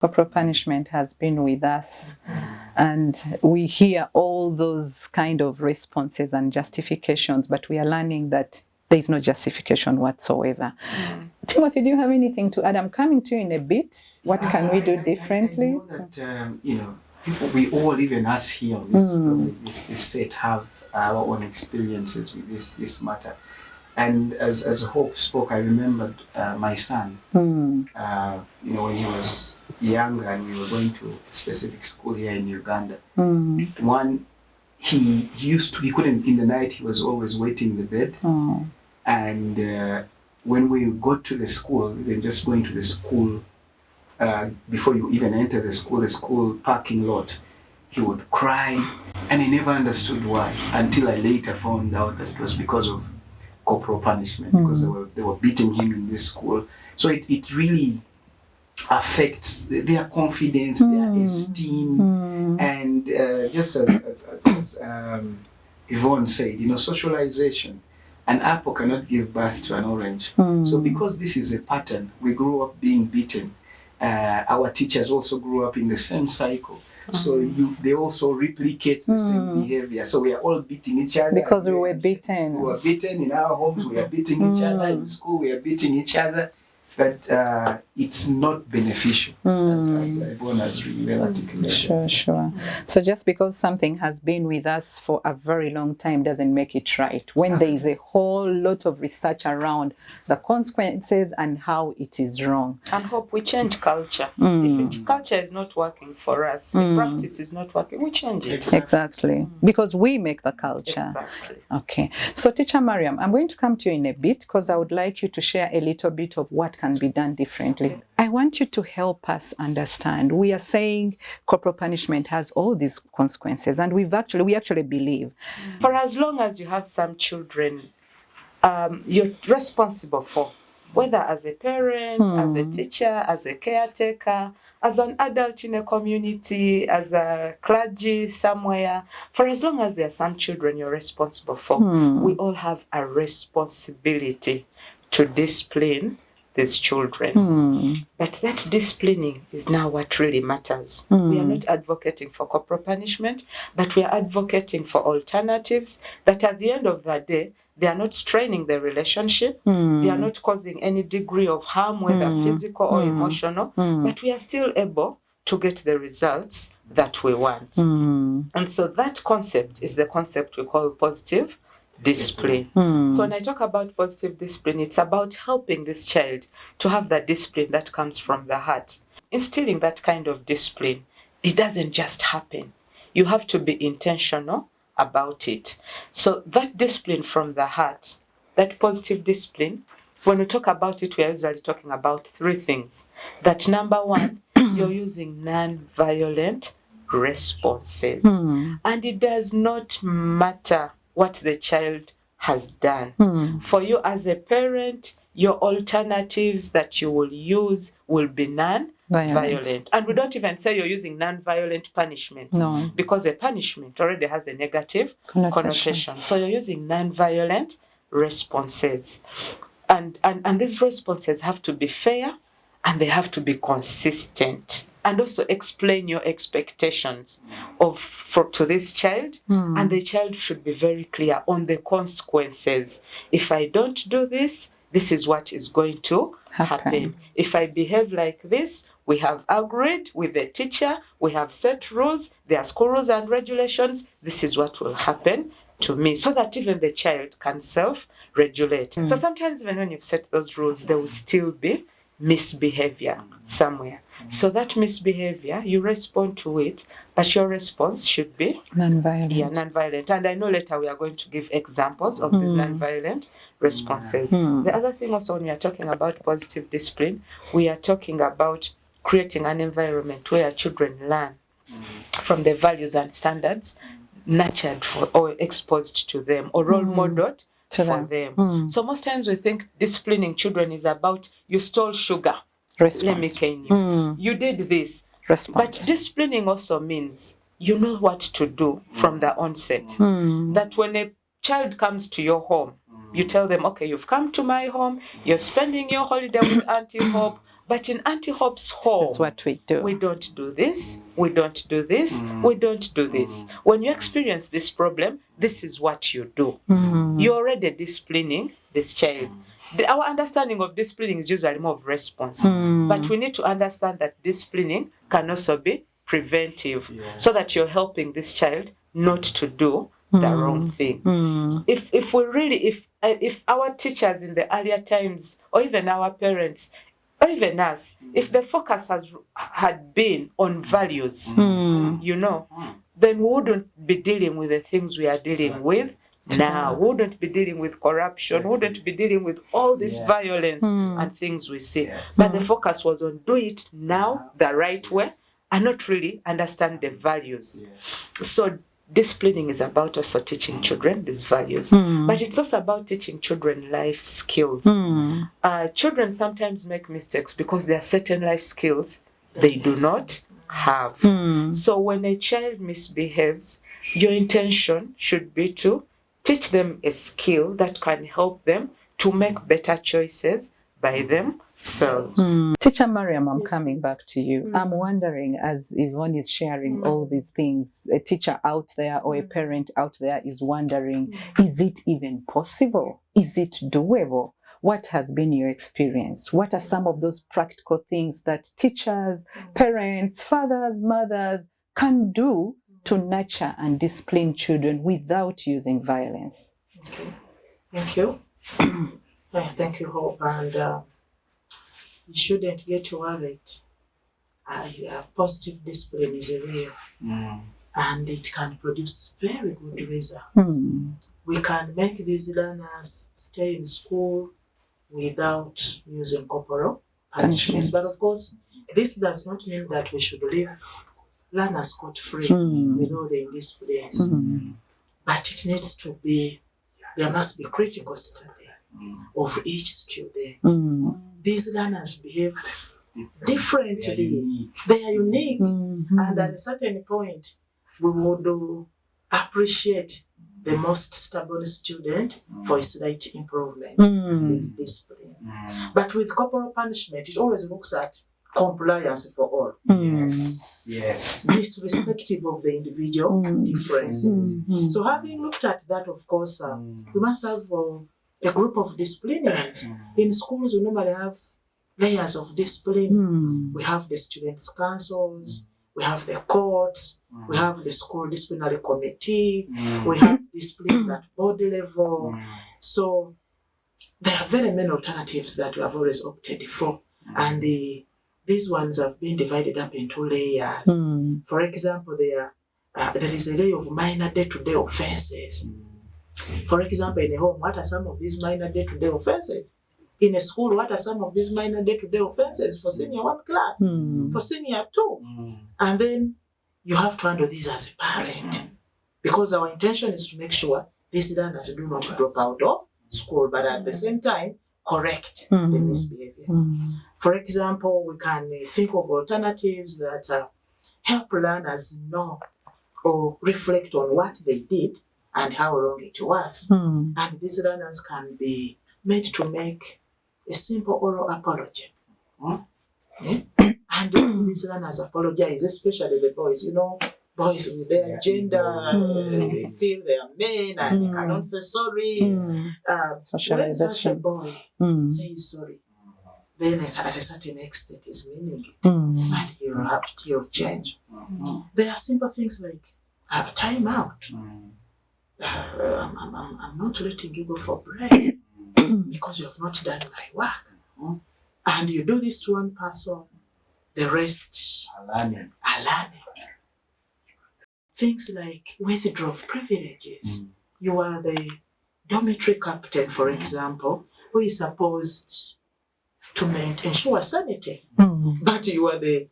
Corporal punishment has been with us, and we hear all those kind of responses and justifications, but we are learning that there is no justification whatsoever. Timothy, do you have anything to add? I'm coming to you in a bit. What can we do differently? I know that, people, we all, even us here on this set, have our own experiences with this matter. And as Hope spoke, I remembered my son, when he was young and we were going to a specific school here in Uganda. He couldn't, in the night, he was always waiting in the bed. And when we got to the school, even just going to the school, before you even enter the school parking lot, he would cry, and I never understood why, until I later found out that it was because of corporal punishment, because they were beating him in this school. So it really affects their confidence, their esteem, and just as Yvonne said, socialization. An apple cannot give birth to an orange. So because this is a pattern, we grew up being beaten. Our teachers also grew up in the same cycle. So they also replicate the same behavior. So we are all beating each other. Because we were beaten. We were beaten in our homes, we are beating each other. In school, we are beating each other. But it's not beneficial, as everyone has really well articulated. Sure. So just because something has been with us for a very long time doesn't make it right. When there is a whole lot of research around the consequences and how it is wrong. And hope we change culture. If culture is not working for us, if practice is not working, we change it. Exactly. Because we make the culture. Exactly. Okay. So Teacher Mariam, I'm going to come to you in a bit because I would like you to share a little bit of what can be done differently. Okay. I want you to help us understand. We are saying corporal punishment has all these consequences, and we actually believe. For as long as you have some children, you're responsible for, whether as a parent, as a teacher, as a caretaker, as an adult in a community, as a clergy somewhere. For as long as there are some children you're responsible for, we all have a responsibility to discipline these children. But that disciplining is now what really matters. We are not advocating for corporal punishment, but we are advocating for alternatives that at the end of the day, they are not straining the relationship, they are not causing any degree of harm, whether physical or emotional, but we are still able to get the results that we want. And so that concept is the concept we call positive discipline. So when I talk about positive discipline, it's about helping this child to have that discipline that comes from the heart. Instilling that kind of discipline, it doesn't just happen. You have to be intentional about it. So that discipline from the heart, that positive discipline, when we talk about it, we are usually talking about three things. That number one, you're using non-violent responses. And it does not matter what the child has done. For you as a parent, your alternatives that you will use will be non-violent. And we don't even say you're using non-violent punishments, because a punishment already has a negative connotation. So you're using non-violent responses. And these responses have to be fair and they have to be consistent. And also explain your expectations to this child. And the child should be very clear on the consequences. If I don't do this, this is what is going to happen. If I behave like this, we have agreed with the teacher, we have set rules, there are school rules and regulations, this is what will happen to me, so that even the child can self-regulate. So sometimes even when you've set those rules, there will still be misbehavior somewhere. So that misbehavior, you respond to it, but your response should be non-violent. Yeah, non-violent. And I know later we are going to give examples of these non-violent responses. The other thing also, when we are talking about positive discipline, we are talking about creating an environment where children learn from the values and standards nurtured or exposed to them or role modeled for them. So most times we think disciplining children is about, you stole sugar, let me cane you. You did this. But disciplining also means you know what to do from the onset. That when a child comes to your home, you tell them, okay, you've come to my home, you're spending your holiday with Auntie Hope, But in Auntie Hope's home, this is what we do. We don't do this, we don't do this, we don't do this. When you experience this problem, this is what you do. You're already disciplining this child. Our understanding of disciplining is usually more of response. But we need to understand that disciplining can also be preventive, so that you're helping this child not to do the wrong thing. If we really, if our teachers in the earlier times, or even our parents, or even us, if the focus had been on values, you know, then we wouldn't be dealing with the things we are dealing with now. We wouldn't be dealing with corruption, we wouldn't be dealing with all this violence and things we see. But the focus was on do it now the right way and not really understand the values. So disciplining is about also teaching children these values, but it's also about teaching children life skills. Children sometimes make mistakes because there are certain life skills they do not have. So when a child misbehaves, your intention should be to teach them a skill that can help them to make better choices by themselves. Teacher Mariam, I'm coming back to you. I'm wondering, as Yvonne is sharing all these things, a teacher out there or a parent out there is wondering, is it even possible? Is it doable? What has been your experience? What are some of those practical things that teachers, parents, fathers, mothers can do to nurture and discipline children without using violence? Okay. Thank you. Thank you, Hope. And you shouldn't get worried. Positive discipline is real, and it can produce very good results. We can make these learners stay in school without using corporal punishments. But of course, this does not mean that we should leave learners scot-free with all the indisciplines. But it needs to be, there must be critical study of each student. These learners behave differently. They are unique. And at a certain point, we would appreciate the most stubborn student for a slight improvement in discipline. But with corporal punishment, it always looks at compliance for all. Yes. Irrespective of the individual differences. So having looked at that, of course, we must have a group of disciplinarians. In schools, we normally have layers of discipline. We have the students' councils, we have the courts, we have the school disciplinary committee, we have discipline at board level. So there are very many alternatives that we have always opted for. And these ones have been divided up into layers. For example, there is a layer of minor day-to-day offenses. For example, in a home, what are some of these minor day-to-day offenses? In a school, what are some of these minor day-to-day offenses for senior 1 class, for senior 2? And then you have to handle these as a parent, because our intention is to make sure these learners do not drop out of school, but at the same time, correct the misbehavior. For example, we can think of alternatives that help learners know or reflect on what they did and how wrong it was. And these learners can be made to make a simple oral apology. And these learners apologize, especially the boys. You know, boys with their gender, they feel they are men and they cannot say sorry. When such a boy says sorry, then at a certain extent is meaning it, and he'll change. There are simple things like time out. I'm not letting you go for break because you have not done my work. And you do this to one person, the rest are learning. Things like withdrawal of privileges. You are the dormitory captain, for example, who is supposed to ensure sanity. But you are the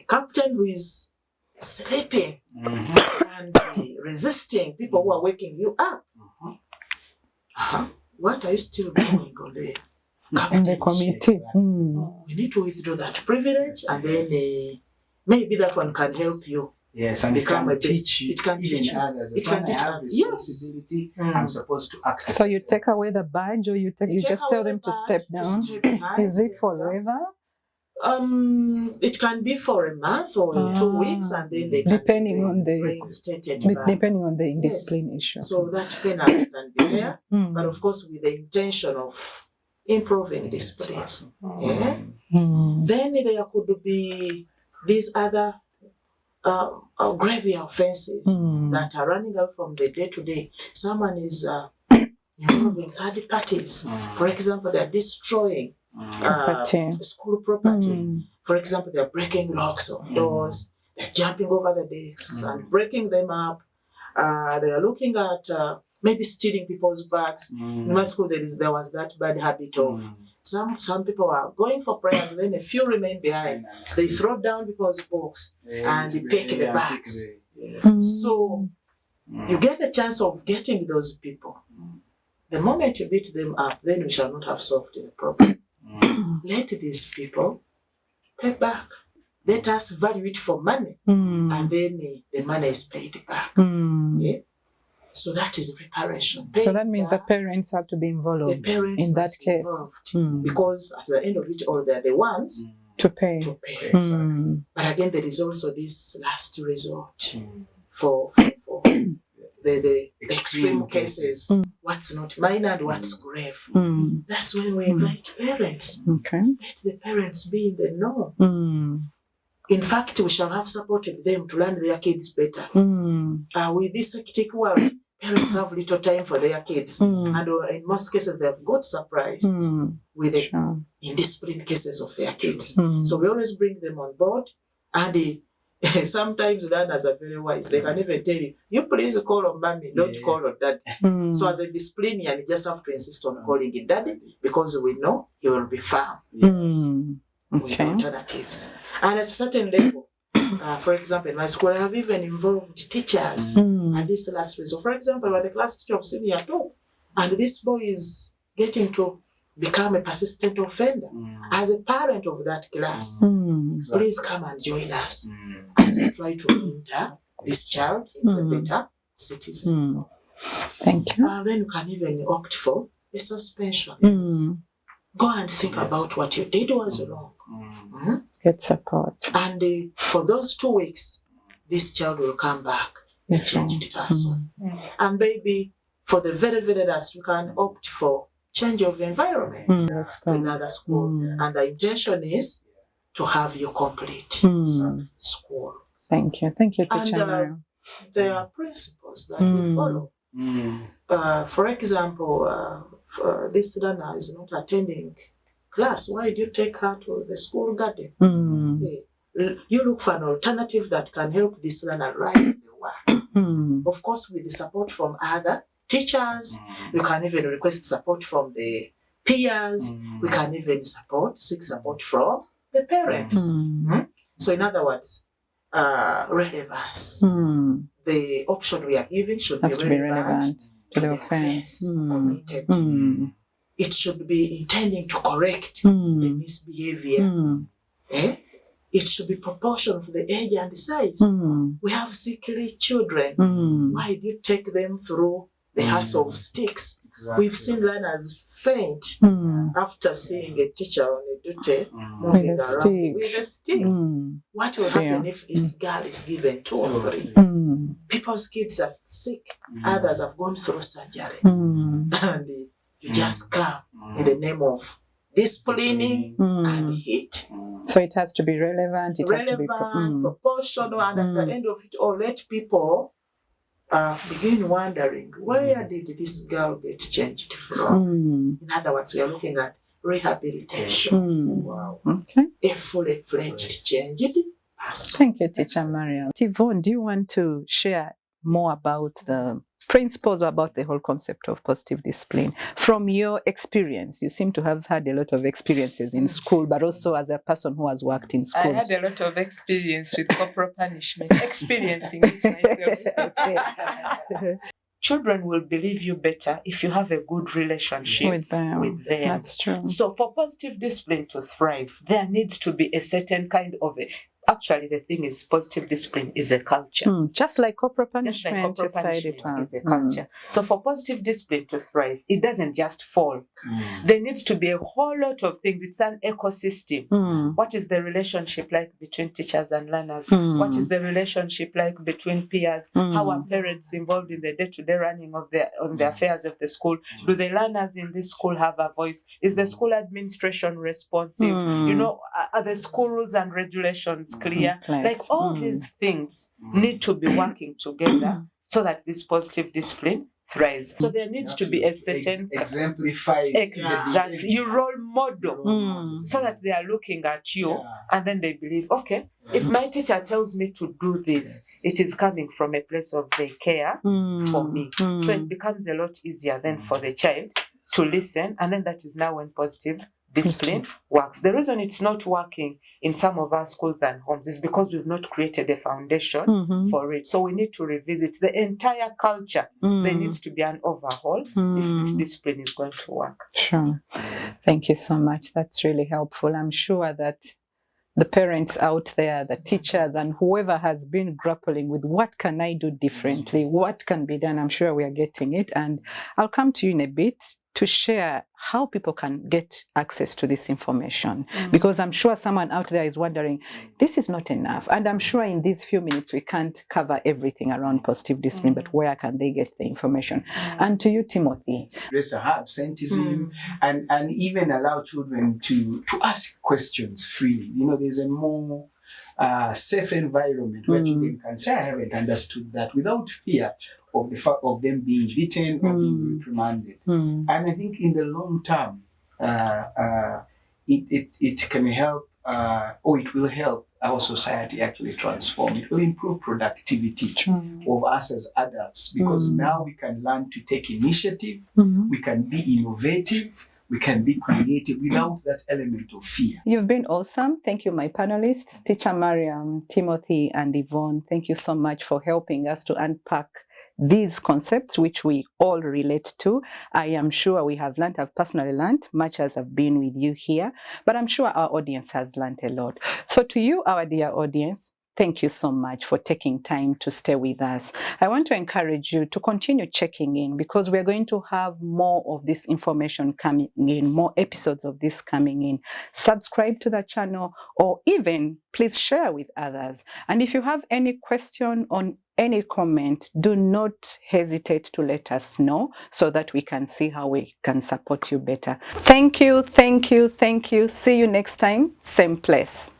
captain who is sleeping and resisting people who are waking you up. What are you still doing on the committee? We need to withdraw that privilege, and then maybe that one can help you. Yes, and become it can teach you. It can teach others. It can teach others. Yes. I'm supposed to act. So you take away the badge, or you just tell them to step down? Is it forever? It can be for a month or 2 weeks, and then they can depending on the reinstated back. depending on the indiscipline issue. So that penalty can be there, but of course with the intention of improving discipline. Yeah? Then there could be these other grave offenses that are running out from the day to day. Someone is involving third parties. For example, they are destroying school property. For example, they are breaking locks of doors, they are jumping over the desks and breaking them up. They are looking at maybe stealing people's bags. In my school, there was that bad habit of some people are going for prayers, then a few remain behind. They throw down people's books and they pick the bags. So you get a chance of getting those people. The moment you beat them up, then we shall not have solved the problem. Let these people pay back. Let us value it for money, and then the money is paid back. Yeah? So that is reparation. So that means the parents have to be involved the parents in that case. Because at the end of it all, they're the ones to pay. But again, there is also this last resort for the extreme cases. What's not minor and what's grave. That's when we invite parents. Let the parents be in the know. In fact, we shall have supported them to learn their kids better. With this hectic world, parents have little time for their kids. And in most cases, they have got surprised with the indisciplined cases of their kids. So we always bring them on board. And sometimes learners are very wise. They can even tell you, you please call on mommy, don't call on daddy. So as a disciplinarian, you just have to insist on calling it daddy because we know he will be firm with alternatives. And at a certain level, for example, in my school, I have even involved teachers at this last resort. So for example, I was the class teacher of senior 2, and this boy is getting to become a persistent offender. As a parent of that class, please come and join us as we try to mentor this child into a better citizen. Thank you. Then you can even opt for a suspension. Go and think about what you did was wrong. Get support. And for those 2 weeks, this child will come back a changed person. And maybe for the very, very last, you can opt for change of environment to another school. And the intention is to have you complete school. Thank you. Thank you, teacher. And there are principles that we follow. For example, this learner is not attending class. Why do you take her to the school garden? You look for an alternative that can help this learner write the work. Of course, with the support from other teachers, we can even request support from the peers. We can even seek support from the parents. So in other words, relevance. The option we are giving should be relevant to the offense committed. It should be intending to correct the misbehavior. It should be proportional to the age and the size. We have sickly children. Why do you take them through the hassle of sticks? We've seen learners faint after seeing a teacher on a duty moving around with a stick. What will happen if this girl is given 2 or 3? People's kids are sick. Others have gone through surgery. And you just come in the name of disciplining and hate. So it has to be relevant. It has to be proportional, and at the end of it all, let people begin wondering, where did this girl get changed from? In other words, we are looking at rehabilitation. A fully fledged changed person. Thank you, Teacher Mariel. Yvonne, do you want to share more about the principles or about the whole concept of positive discipline? From your experience, you seem to have had a lot of experiences in school, but also as a person who has worked in schools. I had a lot of experience with corporal punishment, experiencing it myself. Children will believe you better if you have a good relationship with them. That's true. So for positive discipline to thrive, there needs to be a certain kind of Actually, the thing is, positive discipline is a culture. Just like corporal Just like punishment, corporal punishment is a Mm. culture. So for positive discipline to thrive, it doesn't just fall. There needs to be a whole lot of things. It's an ecosystem. What is the relationship like between teachers and learners? What is the relationship like between peers? How are parents involved in the day-to-day running of the affairs of the school? Do the learners in this school have a voice? Is the school administration responsive? You know, are the school rules and regulations clear? Like all these things need to be working together so that this positive discipline thrives. So there needs to be a certain exemplify exactly you role model so that they are looking at you and then they believe, okay, if my teacher tells me to do this, it is coming from a place of they care for me. So it becomes a lot easier then for the child to listen, and then that is now when positive discipline works. The reason it's not working in some of our schools and homes is because we've not created a foundation for it. So we need to revisit the entire culture. There needs to be an overhaul if this discipline is going to work. Sure. Thank you so much. That's really helpful. I'm sure that the parents out there, the teachers, and whoever has been grappling with what can I do differently, what can be done, I'm sure we are getting it. And I'll come to you in a bit to share how people can get access to this information. Because I'm sure someone out there is wondering, this is not enough. And I'm sure in these few minutes, we can't cover everything around positive discipline, but where can they get the information? And to you, Timothy. Address absenteeism and even allow children to ask questions freely. You know, there's a more safe environment where children can say, I haven't understood that, without fear of the fact of them being beaten or being reprimanded. And I think in the long term, it can help, or it will help our society actually transform. It will improve productivity of us as adults, because now we can learn to take initiative, we can be innovative, we can be creative without that element of fear. You've been awesome. Thank you, my panelists, Teacher Mariam, Timothy, and Yvonne. Thank you so much for helping us to unpack these concepts which we all relate to. I am sure we have learned, I've personally learned, much as I've been with you here, but I'm sure our audience has learned a lot. So to you, our dear audience, thank you so much for taking time to stay with us. I want to encourage you to continue checking in, because we're going to have more of this information coming in, more episodes of this coming in. Subscribe to the channel, or even please share with others. And if you have any question on any comment, do not hesitate to let us know so that we can see how we can support you better. Thank you, thank you, thank you. See you next time, same place.